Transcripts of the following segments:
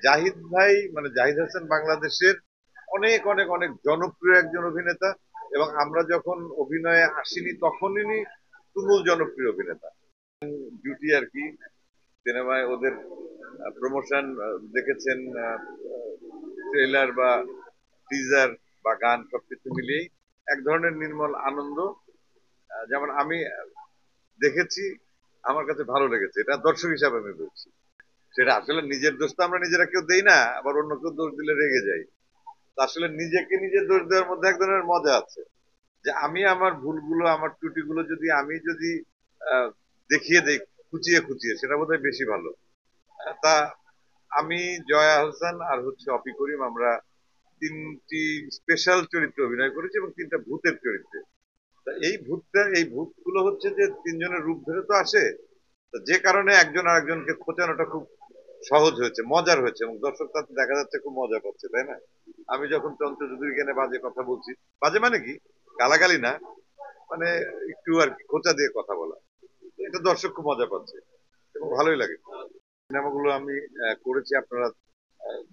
জাহিদ ভাই মানে জাহিদ হাসান বাংলাদেশের অনেক অনেক অনেক জনপ্রিয় একজন অভিনেতা। এবং আমরা যখন অভিনয়ে আসিনি তখনই তুমুল জনপ্রিয় অভিনেতা। ডিউটি আর কি, সিনেমায় ওদের প্রমোশন দেখেছেন, ট্রেলার বা টিজার বা গান সবকিছু মিলিয়েই এক ধরনের নির্মল আনন্দ। যেমন আমি দেখেছি, আমার কাছে ভালো লেগেছে, এটা দর্শক হিসাবে আমি বলছি। সেটা আসলে নিজের দোষ তো আমরা নিজেরা কেউ দেই না, আবার অন্য কেউ দোষ দিলে রেগে যাই। তো আসলে নিজেকে নিজে দোষ দেওয়ার মধ্যে এক ধরনের মজা আছে, যে আমি আমার ভুলগুলো আমার ত্রুটিগুলো যদি আহ, দেখিয়ে দেই খুঁচিয়ে খুঁচিয়ে, সেটা বোধহয় বেশি ভালো। তা আমি, জয়া হোসেন আর হচ্ছে অপি করিম, আমরা তিনটি স্পেশাল চরিত্রে অভিনয় করেছি এবং তিনটা ভূতের চরিত্রে। তা এই ভূতগুলো হচ্ছে যে তিনজনের রূপ ধরে তো আসে। তো যে কারণে একজন আরেকজনকে খোঁচানোটা খুব সহজ হয়েছে, মজার হয়েছে, এবং দর্শক তাতে দেখা যাচ্ছে খুব মজা পাচ্ছে, তাই না? আমি যখন চন্দ্র চৌধুরীকে নিয়ে বাজে কথা বলছি, বাজে মানে কি, গালাগালি না, মানে একটু আর কি খোঁচা দিয়ে কথা বলা, এটা দর্শক খুব মজা পাচ্ছে এবং ভালোই লাগে। সিনেমাগুলো আমি করেছি, আপনারা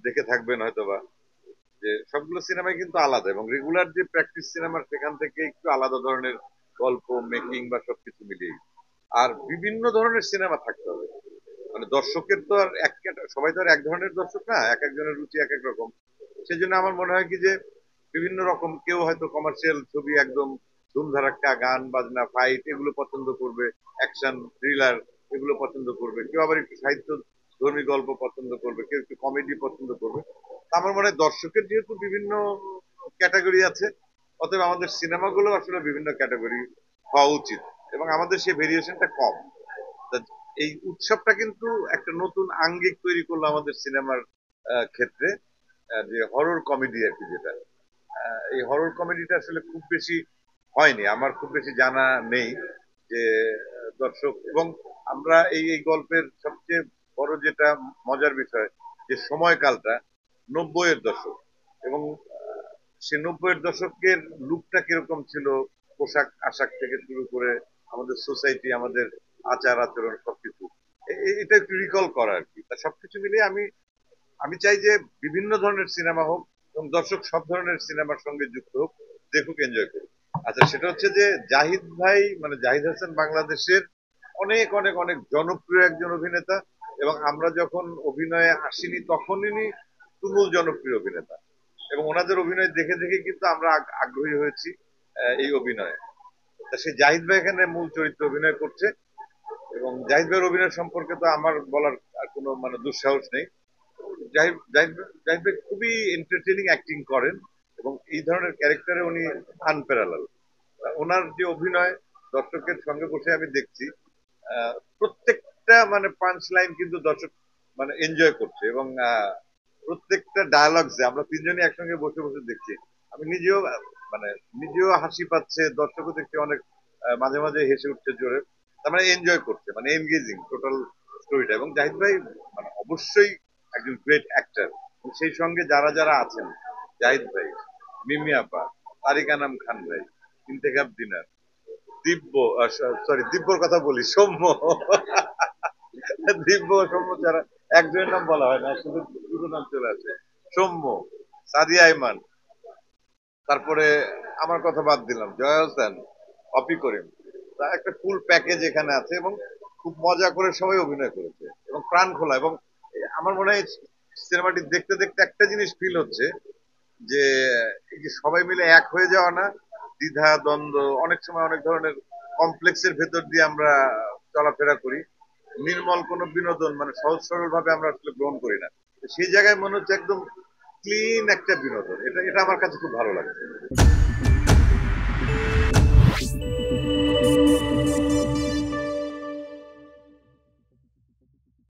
দেখে থাকবেন হয়তোবা, যে সবগুলো সিনেমাই কিন্তু আলাদা, এবং রেগুলার যে প্র্যাকটিস সিনেমার সেখান থেকে একটু আলাদা ধরনের গল্প মেকিং বা সবকিছু মিলিয়ে। আর বিভিন্ন ধরনের সিনেমা থাকতে হবে, মানে দর্শকের তো আর সবাই তো আর এক ধরনের দর্শক না, এক একজনের রুচি এক এক রকম। সেই জন্য আমার মনে হয় কি যে বিভিন্ন রকম, কেউ হয়তো কমার্শিয়াল ছবি একদম ধুমধারাক্কা গান বাজনা ফাইট এগুলো পছন্দ করবে, অ্যাকশন থ্রিলার এগুলো পছন্দ করবে, কেউ আবার একটু সাহিত্য ধর্মী গল্প পছন্দ করবে, কেউ একটু কমেডি পছন্দ করবে। তা আমার মনে হয় দর্শকের যেহেতু বিভিন্ন ক্যাটাগরি আছে, অতএব আমাদের সিনেমাগুলো আসলে বিভিন্ন ক্যাটাগরি হওয়া উচিত, এবং আমাদের সেই ভেরিয়েশনটা কম। তা এই উৎসবটা কিন্তু একটা নতুন আঙ্গিক তৈরি করলো আমাদের সিনেমার ক্ষেত্রে, যে হরর কমেডি আর কি, যেটা এই হরর কমেডিটা আসলে খুব বেশি হয়নি, আমার খুব বেশি জানা নেই যে দর্শক। এবং আমরা এই এই গল্পের সবচেয়ে বড় যেটা মজার বিষয়, যে সময়কালটা 90-এর দশক, এবং সে 90-এর দশকের লুকটা কিরকম ছিল, পোশাক আশাক থেকে শুরু করে আমাদের সোসাইটি, আমাদের আচার আচরণ সবকিছু, এটা একটু রিকল করা আর কি। তা সবকিছু মিলিয়ে আমি আমি চাই যে বিভিন্ন ধরনের সিনেমা হোক এবং দর্শক সব ধরনের সিনেমার সঙ্গে যুক্ত হোক, দেখুক, এনজয় করুক। আচ্ছা, সেটা হচ্ছে যে জাহিদ ভাই মানে জাহিদ হাসান বাংলাদেশের অনেক অনেক অনেক জনপ্রিয় একজন অভিনেতা। এবং আমরা যখন অভিনয়ে আসিনি তখনই তুমুল জনপ্রিয় অভিনেতা, এবং ওনাদের অভিনয় দেখে দেখে কিন্তু আমরা আগ্রহী হয়েছি এই অভিনয়ে। তা সেই জাহিদ ভাই এখানে মূল চরিত্রে অভিনয় করছে, এবং জাহিদ ভাইয়ের অভিনয় সম্পর্কে তো আমার বলার আর কোনো মানে দুঃসাহস নেই। জাহিদ ভাই খুবই এন্টারটেইনিং অ্যাক্টিং করেন, এবং এই ধরনের ক্যারেক্টারে উনি আনপ্যারালাল। ওনার যে অভিনয়, দর্শকের সঙ্গে বসে আমি দেখছি, প্রত্যেকটা মানে পাঞ্চ লাইন কিন্তু দর্শক মানে এনজয় করছে, এবং প্রত্যেকটা ডায়ালগস আমরা তিনজনই একসঙ্গে বসে বসে দেখছি। আমি নিজেও মানে নিজেও হাসি পাচ্ছে, দর্শকও দেখছি অনেক মাঝে মাঝে হেসে উঠছে জোরে। তার মানে এনজয় করছে, মানে এনগেজিং টোটাল স্টোরিটা। এবং জাহিদ ভাই মানে অবশ্যই একজন গ্রেট অ্যাক্টর। সেই সঙ্গে যারা যারা আছেন, জাহিদ ভাই, মিমি আপা, তারিক আনাম খান ভাই, ইন্তেখাব দিনার, দিব্য, সরি দিব্যর কথা বলি, সৌম্য। দিব্য সৌম্য ছাড়া একজনের নাম বলা হয় না, শুধু দুটো নাম চলে আসে, সৌম্য, সাদিয়া আইমান, তারপরে আমার কথা বাদ দিলাম, জয়া হোসেন, অপি করিম। তা একটা ফুল প্যাকেজ এখানে আছে, এবং খুব মজা করে সবাই অভিনয় করেছে এবং প্রাণ খোলা। এবং আমার মনে হয় সিনেমাটি দেখতে দেখতে একটা জিনিস ফিল হচ্ছে, যে এই যে সবাই মিলে এক হয়ে যাওয়া না, দ্বিধা দ্বন্দ্ব, অনেক সময় অনেক ধরনের কমপ্লেক্সের ভেতর দিয়ে আমরা চলাফেরা করি, নির্মল কোনো বিনোদন মানে সহজ সরল ভাবে আমরা আসলে গ্রহণ করি না। তো সেই জায়গায় মনে হচ্ছে একদম ক্লিন একটা বিনোদন, এটা এটা আমার কাছে খুব ভালো লাগে।